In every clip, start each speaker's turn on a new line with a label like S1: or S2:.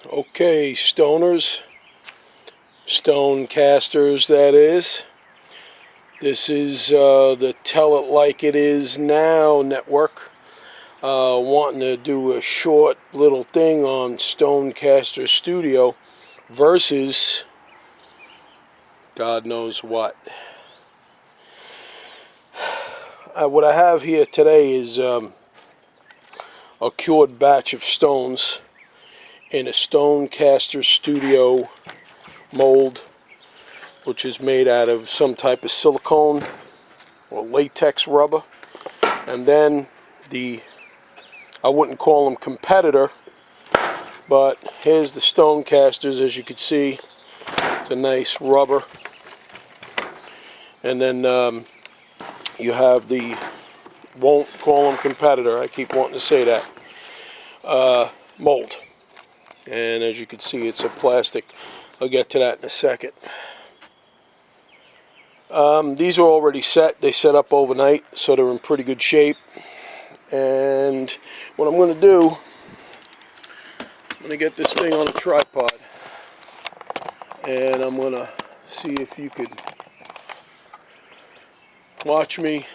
S1: Okay, stoners, StoneCasters that is. This is the Tell It Like It Is Now network. Wanting to do a short little thing on StoneCasters Studio versus God knows what. What I have here today is a cured batch of stones in a StoneCasters Studio mold, which is made out of some type of silicone or latex rubber. And then I wouldn't call them competitor, but here's the StoneCasters. As you can see, it's a nice rubber. And then you have the, won't call them competitor, I keep wanting to say that, mold. And as you can see, it's a plastic. I'll get to that in a second. These are already set. They set up overnight, so they're in pretty good shape. And what I'm going to do, I'm going to get this thing on a tripod, and I'm going to see if you could watch me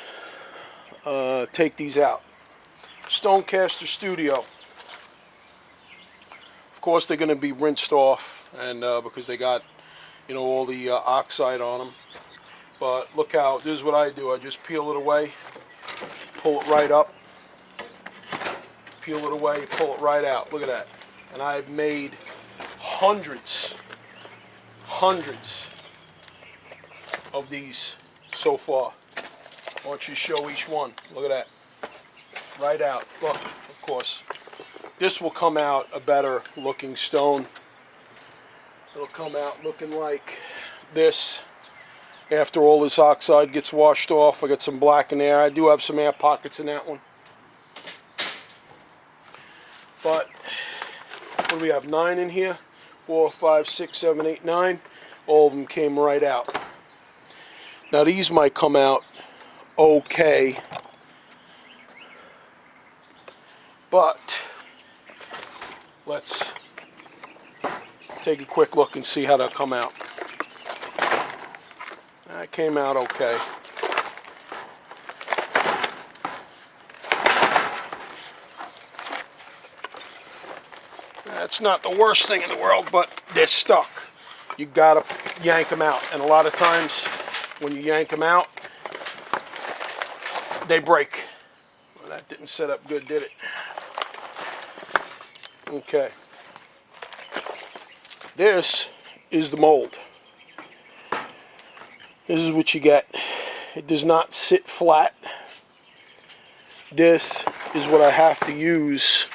S1: take these out. StoneCasters Studio. Of course, they're going to be rinsed off, and because they got, you know, all the oxide on them. But look how, this is what I do. I just peel it away, pull it right up, peel it away, pull it right out. Look at that. And I've made hundreds of these so far. I want you to show each one. Look at that. Right out. Look, of course. This will come out a better looking stone. It'll come out looking like this after all this oxide gets washed off. I got some black in there. I do have some air pockets in that one. But what do we have? 9 in here. 4, 5, 6, 7, 8, 9. All of them came right out. Now these might come out okay, but let's take a quick look and see how they'll come out. That came out okay. That's not the worst thing in the world, but they're stuck. You gotta yank them out, and a lot of times when you yank them out, they break. Well, that didn't set up good, did it? Okay. This is the mold. This is what you get. It does not sit flat. This is what I have to use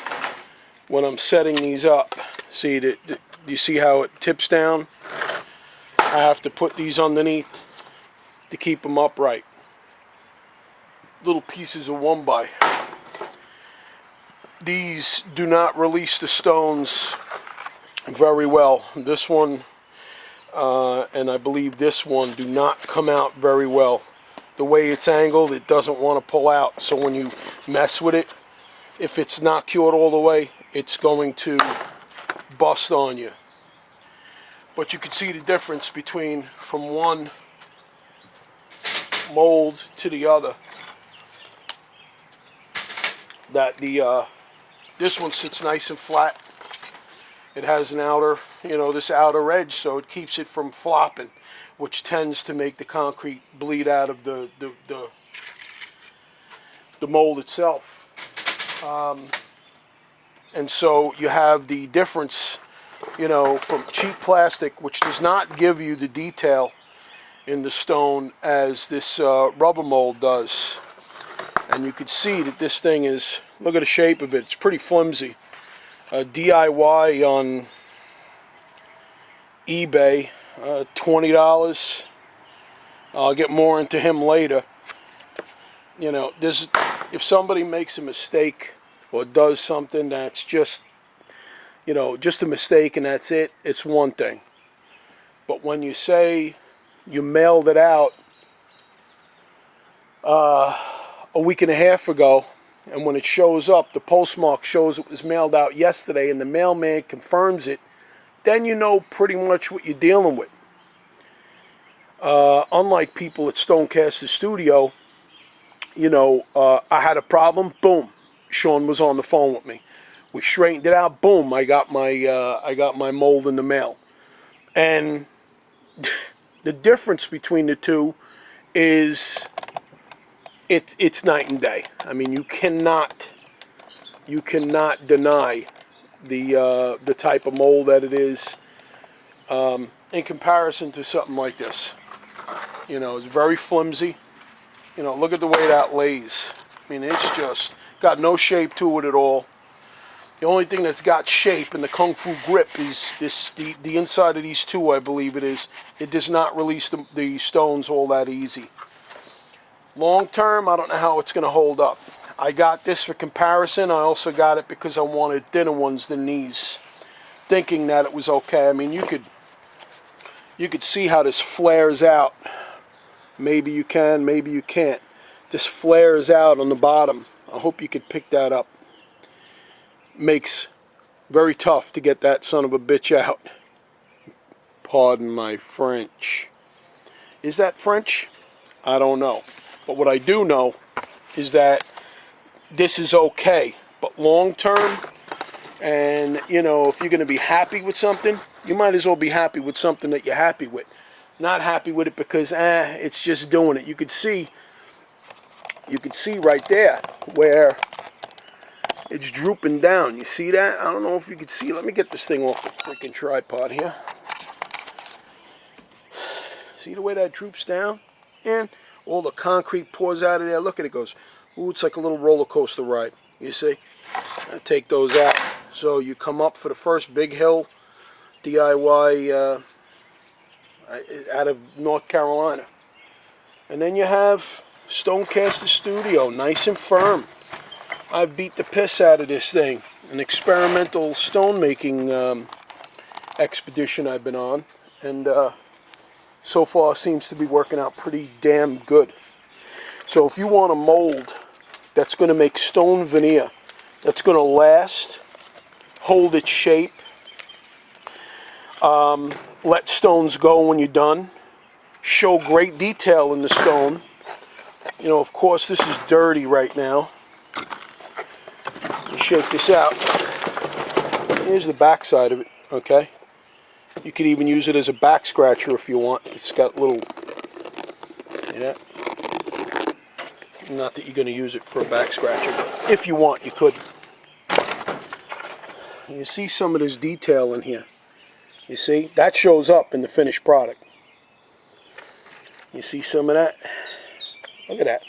S1: when I'm setting these up. See, you see how it tips down? I have to put these underneath to keep them upright. Little pieces of 1x. These do not release the stones very well. This one and I believe this one do not come out very well. The way it's angled, it doesn't want to pull out. So when you mess with it, if it's not cured all the way, it's going to bust on you. But you can see the difference between from one mold to the other. That this one sits nice and flat. It has an outer, this outer edge, so it keeps it from flopping, which tends to make the concrete bleed out of the mold itself. And so you have the difference, from cheap plastic, which does not give you the detail in the stone as this rubber mold does. And you can see that this thing is, look at the shape of it, it's pretty flimsy. DIY on eBay, $20. I'll get more into him later. If somebody makes a mistake or does something that's just a mistake and that's it, it's one thing. But when you say you mailed it out a week and a half ago, and when it shows up, the postmark shows it was mailed out yesterday, and the mailman confirms it, then you know pretty much what you're dealing with. Unlike people at StoneCasters Studio, you know, I had a problem, boom, Sean was on the phone with me. We straightened it out, boom, I got my mold in the mail. And the difference between the two is it's night and day. I mean, you cannot deny the type of mold that it is in comparison to something like this. You know, it's very flimsy. You know, look at the way that lays. I mean, it's just got no shape to it at all. The only thing that's got shape in the Kung Fu grip is the inside of these two, I believe it is. It does not release the stones all that easy. Long term, I don't know how it's going to hold up. I got this for comparison. I also got it because I wanted thinner ones than these, thinking that it was okay. I mean, you could see how this flares out. Maybe you can, maybe you can't. This flares out on the bottom. I hope you could pick that up. Makes very tough to get that son of a bitch out. Pardon my French. Is that French? I don't know. But what I do know is that this is okay. But long term, and you know, if you're going to be happy with something, you might as well be happy with something that you're happy with. Not happy with it because it's just doing it. You could see right there where it's drooping down. You see that? I don't know if you can see. Let me get this thing off the freaking tripod here. See the way that droops down? And all the concrete pours out of there. Look at it, goes. Ooh, it's like a little roller coaster ride. You see? I take those out. So you come up for the first big hill, DIY out of North Carolina. And then you have StoneCasters Studio, nice and firm. I beat the piss out of this thing. An experimental stone making expedition I've been on, and so far seems to be working out pretty damn good. So if you want a mold that's going to make stone veneer, that's going to last, hold its shape, let stones go when you're done, show great detail in the stone. You know, of course, this is dirty right now. You shake this out. Here's the back side of it, okay? You could even use it as a back scratcher if you want. It's got little, see that? Not that you're going to use it for a back scratcher, but if you want, you could. You see some of this detail in here. You see? That shows up in the finished product. You see some of that? Look at that.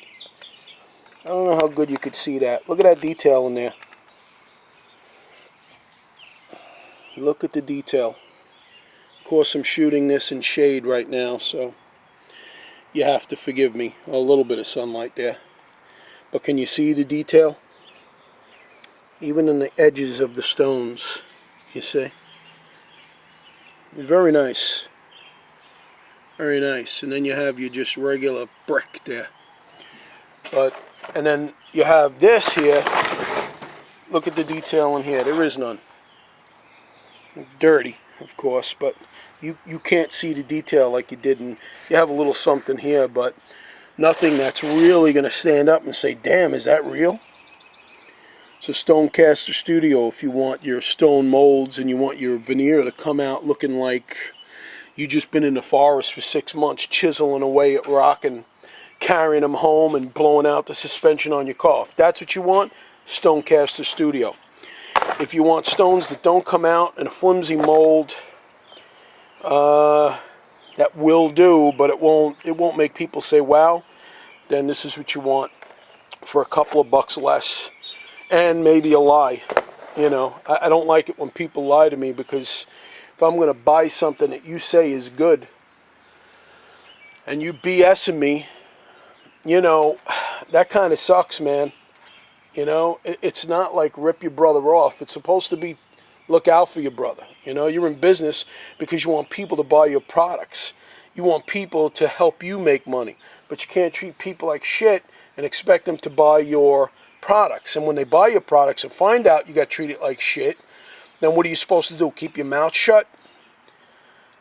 S1: I don't know how good you could see that. Look at that detail in there. Look at the detail. Of course, I'm shooting this in shade right now, so you have to forgive me. A little bit of sunlight there. But can you see the detail? Even in the edges of the stones, you see? It's very nice. Very nice. And then you have your just regular brick there. And then you have this here. Look at the detail in here. There is none. Dirty, of course, but you can't see the detail like you did. And you have a little something here, but nothing that's really going to stand up and say, damn, is that real? It's a StoneCasters Studio if you want your stone molds and you want your veneer to come out looking like you just been in the forest for 6 months chiseling away at rock and carrying them home and blowing out the suspension on your car. If that's what you want, StoneCasters Studio. If you want stones that don't come out in a flimsy mold, that will do, but it won't make people say wow, then this is what you want for a couple of bucks less. And maybe a lie. You know, I don't like it when people lie to me, because if I'm going to buy something that you say is good and you BSing me, you know, that kind of sucks, man. You know, it's not like rip your brother off. It's supposed to be look out for your brother. You know, you're in business because you want people to buy your products. You want people to help you make money. But you can't treat people like shit and expect them to buy your products. And when they buy your products and find out you got treated like shit, then what are you supposed to do? Keep your mouth shut?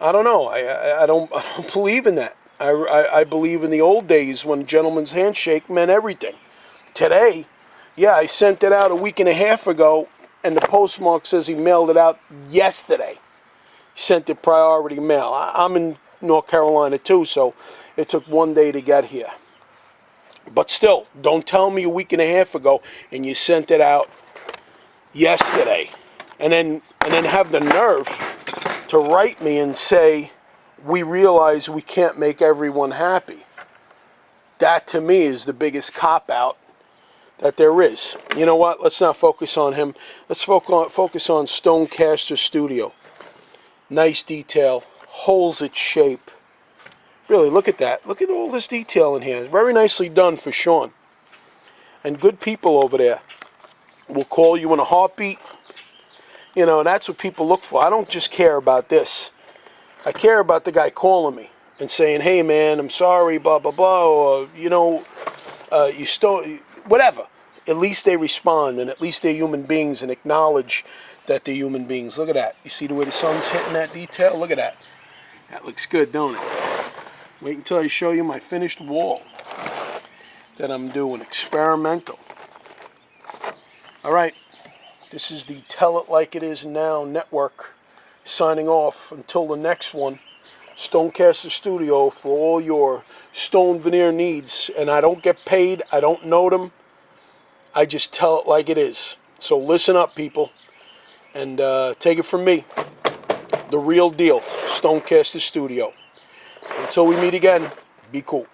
S1: I don't know. I don't believe in that. I believe in the old days when gentleman's handshake meant everything. Today, yeah, I sent it out a week and a half ago, and the postmark says he mailed it out yesterday. He sent it priority mail. I'm in North Carolina too, so it took 1 day to get here. But still, don't tell me a week and a half ago and you sent it out yesterday. And then have the nerve to write me and say, we realize we can't make everyone happy. That to me is the biggest cop-out that there is. You know what? Let's not focus on him. Let's focus on StoneCasters Studio. Nice detail. Holds its shape. Really, look at that. Look at all this detail in here. Very nicely done for Sean. And good people over there will call you in a heartbeat. You know, and that's what people look for. I don't just care about this. I care about the guy calling me and saying, hey, man, I'm sorry, blah, blah, blah, or, you know, you stole, whatever. At least they respond, and at least they're human beings and acknowledge that they're human beings. Look at that. You see the way the sun's hitting that detail? Look at that. That looks good, don't it? Wait until I show you my finished wall that I'm doing. Experimental. All right. This is the Tell It Like It Is Now network signing off until the next one. StoneCasters Studio for all your stone veneer needs. And I don't get paid. I don't know them. I just tell it like it is. So listen up, people. And take it from me. The real deal. StoneCasters Studio. Until we meet again, be cool.